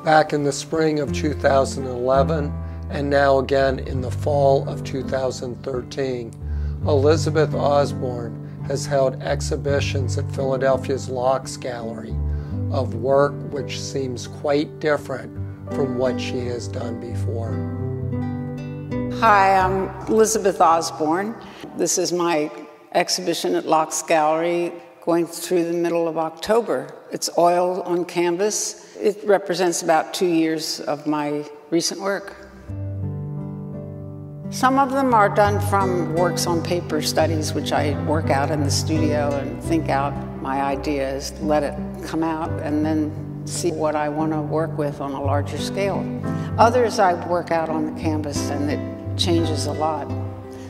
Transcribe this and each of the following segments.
back in the spring of 2011 and now again in the fall of 2013, Elizabeth Osborne has held exhibitions at Philadelphia's Lox Gallery of work which seems quite different from what she has done before. Hi, I'm Elizabeth Osborne. This is my exhibition at Lox Gallery going through the middle of October. It's oil on canvas. It represents about 2 years of my recent work. Some of them are done from works on paper studies, which I work out in the studio and think out my ideas, let it come out, and then see what I want to work with on a larger scale. Others I work out on the canvas, and it changes a lot.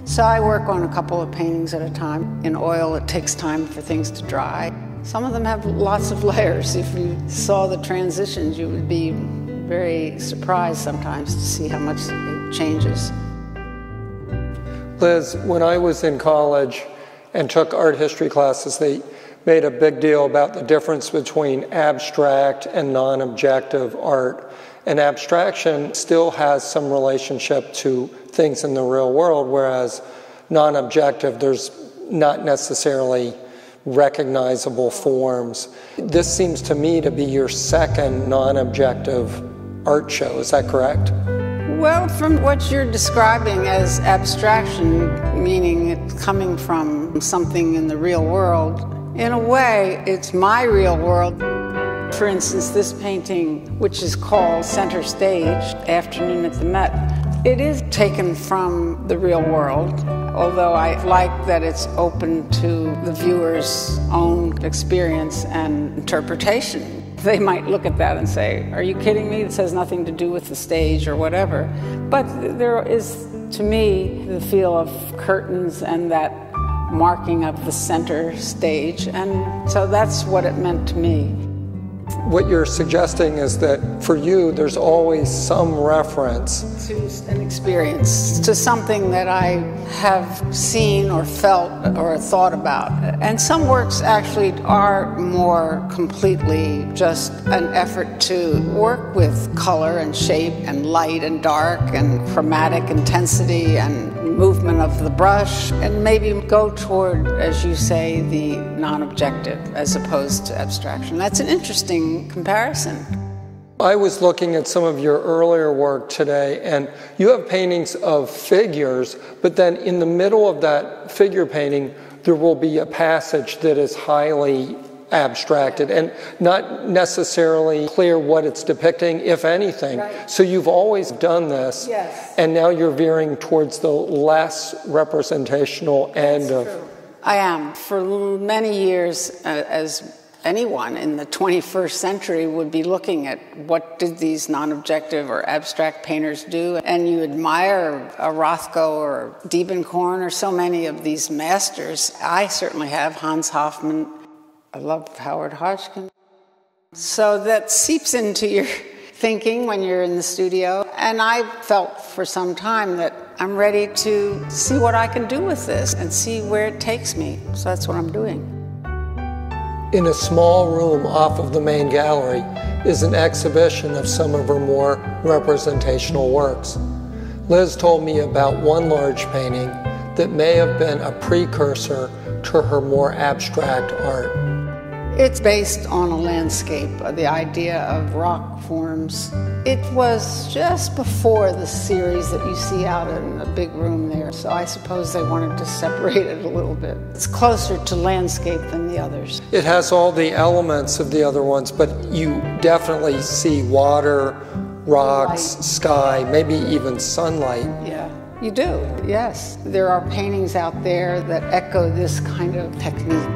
So I work on a couple of paintings at a time. In oil, it takes time for things to dry. Some of them have lots of layers. If you saw the transitions, you would be very surprised sometimes to see how much it changes. Liz, when I was in college and took art history classes, they made a big deal about the difference between abstract and non-objective art. And abstraction still has some relationship to things in the real world, whereas non-objective, there's not necessarily recognizable forms. This seems to me to be your second non-objective art show, is that correct? Well, from what you're describing as abstraction, meaning it's coming from something in the real world, in a way, it's my real world. For instance, this painting, which is called Center Stage, Afternoon at the Met, it is taken from the real world, although I like that it's open to the viewer's own experience and interpretation. They might look at that and say, are you kidding me? This has nothing to do with the stage or whatever. But there is, to me, the feel of curtains and that marking of the center stage, and so that's what it meant to me. What you're suggesting is that for you, there's always some reference to an experience, to something that I have seen or felt or thought about. And some works actually are more completely just an effort to work with color and shape and light and dark and chromatic intensity and movement of the brush, and maybe go toward, as you say, the non-objective as opposed to abstraction. That's an interesting comparison. I was looking at some of your earlier work today, and you have paintings of figures, but then in the middle of that figure painting, there will be a passage that is highly abstracted and not necessarily clear what it's depicting, if anything. Right. So you've always done this, yes. And now you're veering towards the less representational end of... True. I am. For many years, as anyone in the 21st century would be looking at what did these non-objective or abstract painters do, and you admire a Rothko or Diebenkorn or so many of these masters. I certainly have. Hans Hofmann. I love Howard Hodgkin. So that seeps into your thinking when you're in the studio. And I felt for some time that I'm ready to see what I can do with this and see where it takes me. So that's what I'm doing. In a small room off of the main gallery is an exhibition of some of her more representational works. Liz told me about one large painting that may have been a precursor to her more abstract art. It's based on a landscape, the idea of rock forms. It was just before the series that you see out in the big room there, so I suppose they wanted to separate it a little bit. It's closer to landscape than the others. It has all the elements of the other ones, but you definitely see water, rocks, light, sky, maybe even sunlight. Yeah. You do, yes. There are paintings out there that echo this kind of technique.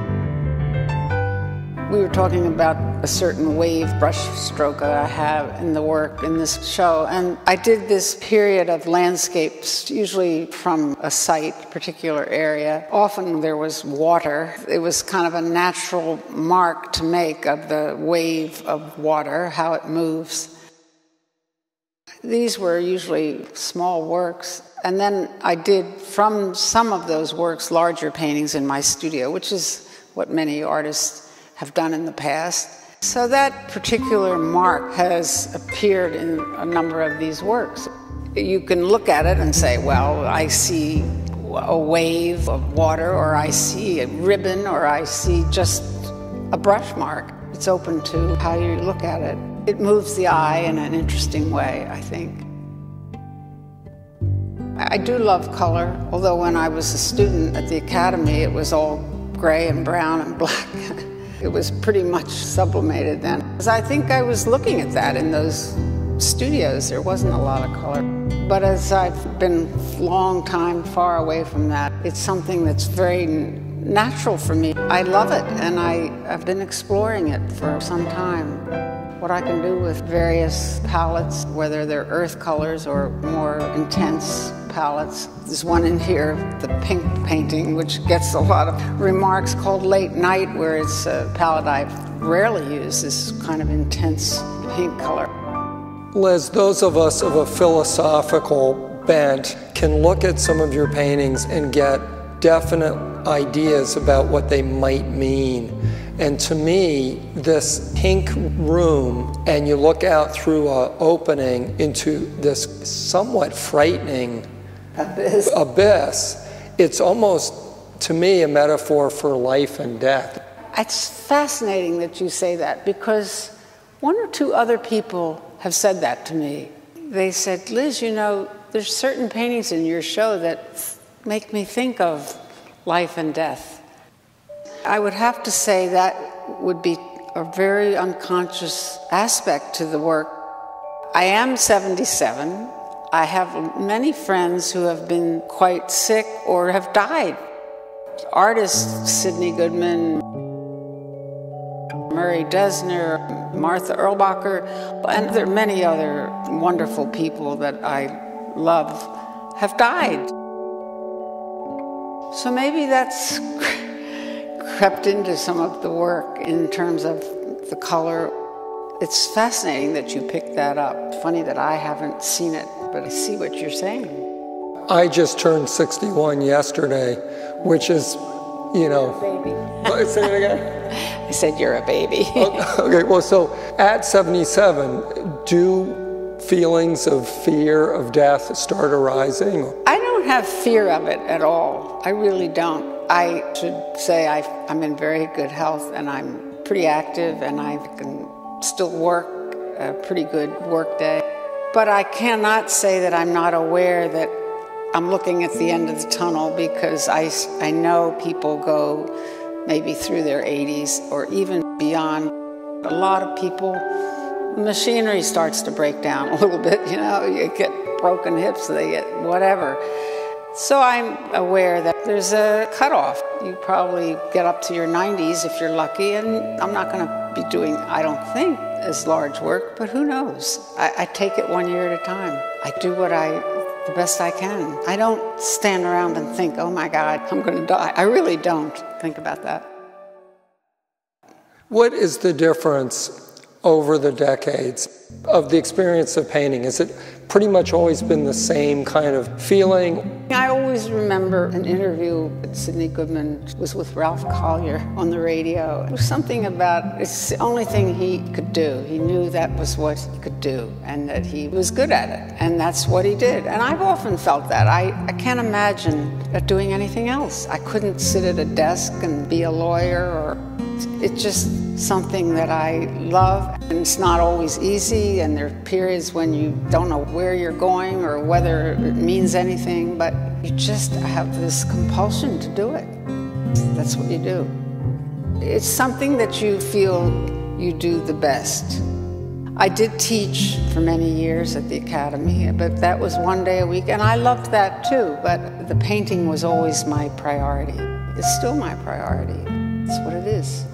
We were talking about a certain wave brush stroke I have in the work in this show, and I did this period of landscapes, usually from a site, particular area. Often there was water. It was kind of a natural mark to make of the wave of water, how it moves. These were usually small works, and then I did from some of those works larger paintings in my studio, which is what many artists have done in the past. So that particular mark has appeared in a number of these works. You can look at it and say, well, I see a wave of water, or I see a ribbon, or I see just a brush mark. It's open to how you look at it. It moves the eye in an interesting way, I think. I do love color, although when I was a student at the Academy, it was all gray and brown and black. It was pretty much sublimated then. Because I think I was looking at that in those studios. There wasn't a lot of color. But as I've been a long time far away from that, it's something that's very natural for me. I love it, and I've been exploring it for some time. What I can do with various palettes, whether they're earth colors or more intense palettes. There's one in here, the pink painting, which gets a lot of remarks, called Late Night, where it's a palette I rarely use, this kind of intense pink color. Liz, those of us of a philosophical bent can look at some of your paintings and get definite ideas about what they might mean. And to me, this pink room, and you look out through an opening into this somewhat frightening abyss, it's almost, to me, a metaphor for life and death. It's fascinating that you say that, because one or two other people have said that to me. They said, Liz, you know, there's certain paintings in your show that make me think of life and death. I would have to say that would be a very unconscious aspect to the work. I am 77. I have many friends who have been quite sick or have died. Artists, Sidney Goodman, Murray Desner, Martha Erlbacher, and there are many other wonderful people that I love have died. So maybe that's crept into some of the work in terms of the color. It's fascinating that you picked that up. Funny that I haven't seen it, but I see what you're saying. I just turned 61 yesterday, which is, you know... Baby. Say it again? I said you're a baby. Okay, well, so at 77, do feelings of fear of death start arising? I don't have fear of it at all. I really don't. I should say I'm in very good health, and I'm pretty active, and I can still work a pretty good work day. But I cannot say that I'm not aware that I'm looking at the end of the tunnel, because I know people go maybe through their 80s or even beyond. A lot of people, machinery starts to break down a little bit, you know, you get broken hips, they get whatever. So I'm aware that there's a cutoff. You probably get up to your 90s if you're lucky, and I'm not going to be doing, I don't think, as large work, but who knows? I take it one year at a time. I do the best I can. I don't stand around and think, oh my God, I'm going to die. I really don't think about that. What is the difference over the decades of the experience of painting? Has it pretty much always been the same kind of feeling? I always remember an interview that Sidney Goodman was with Ralph Collier on the radio. It was something about, it's the only thing he could do. He knew that was what he could do, and that he was good at it, and that's what he did. And I've often felt that. I can't imagine doing anything else. I couldn't sit at a desk and be a lawyer, or it's just something that I love. And it's not always easy, and there are periods when you don't know where you're going or whether it means anything, but you just have this compulsion to do it. That's what you do. It's something that you feel you do the best. I did teach for many years at the Academy, but that was one day a week, and I loved that too, but the painting was always my priority. It's still my priority. It's what it is.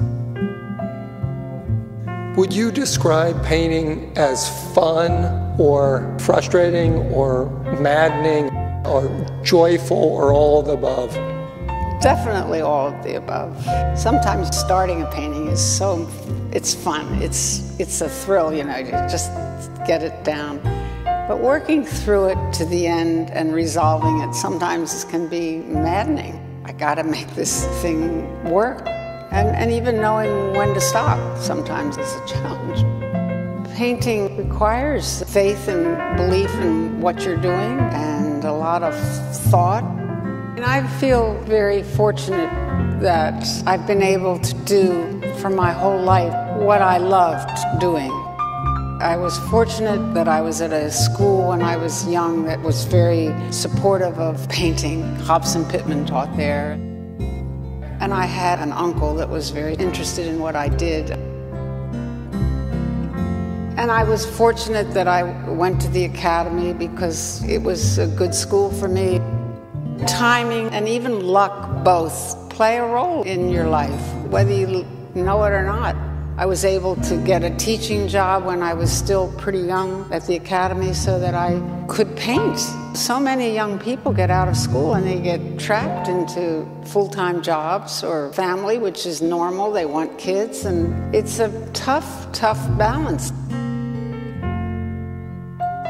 Would you describe painting as fun or frustrating or maddening or joyful or all of the above? Definitely all of the above. Sometimes starting a painting is it's fun. It's a thrill, you know, you just get it down. But working through it to the end and resolving it sometimes can be maddening. I gotta make this thing work. And even knowing when to stop sometimes is a challenge. Painting requires faith and belief in what you're doing and a lot of thought. And I feel very fortunate that I've been able to do for my whole life what I loved doing. I was fortunate that I was at a school when I was young that was very supportive of painting. Hobson Pittman taught there. And I had an uncle that was very interested in what I did. And I was fortunate that I went to the academy because it was a good school for me. Timing and even luck both play a role in your life, whether you know it or not. I was able to get a teaching job when I was still pretty young at the academy so that I could paint. So many young people get out of school and they get trapped into full-time jobs or family, which is normal. They want kids, and it's a tough, tough balance.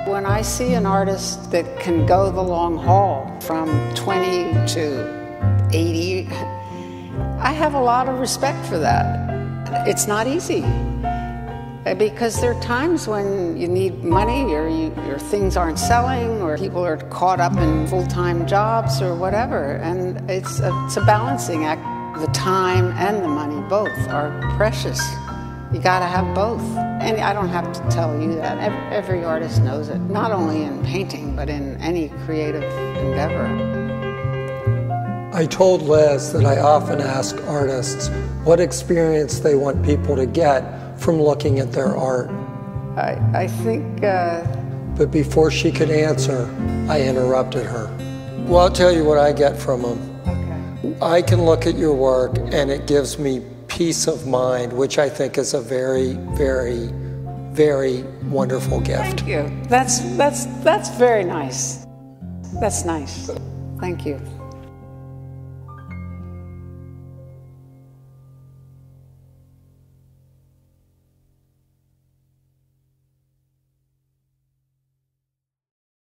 When I see an artist that can go the long haul from 20 to 80, I have a lot of respect for that. It's not easy because there are times when you need money or your things aren't selling or people are caught up in full-time jobs or whatever, and it's a balancing act. The time and the money both are precious. You gotta have both. And I don't have to tell you that. Every artist knows it, not only in painting, but in any creative endeavor. I told Liz that I often ask artists what experience they want people to get from looking at their art. I think... But before she could answer, I interrupted her. Well, I'll tell you what I get from them. Okay. I can look at your work and it gives me peace of mind, which I think is a very, very, very wonderful gift. Thank you. That's very nice. That's nice. Thank you.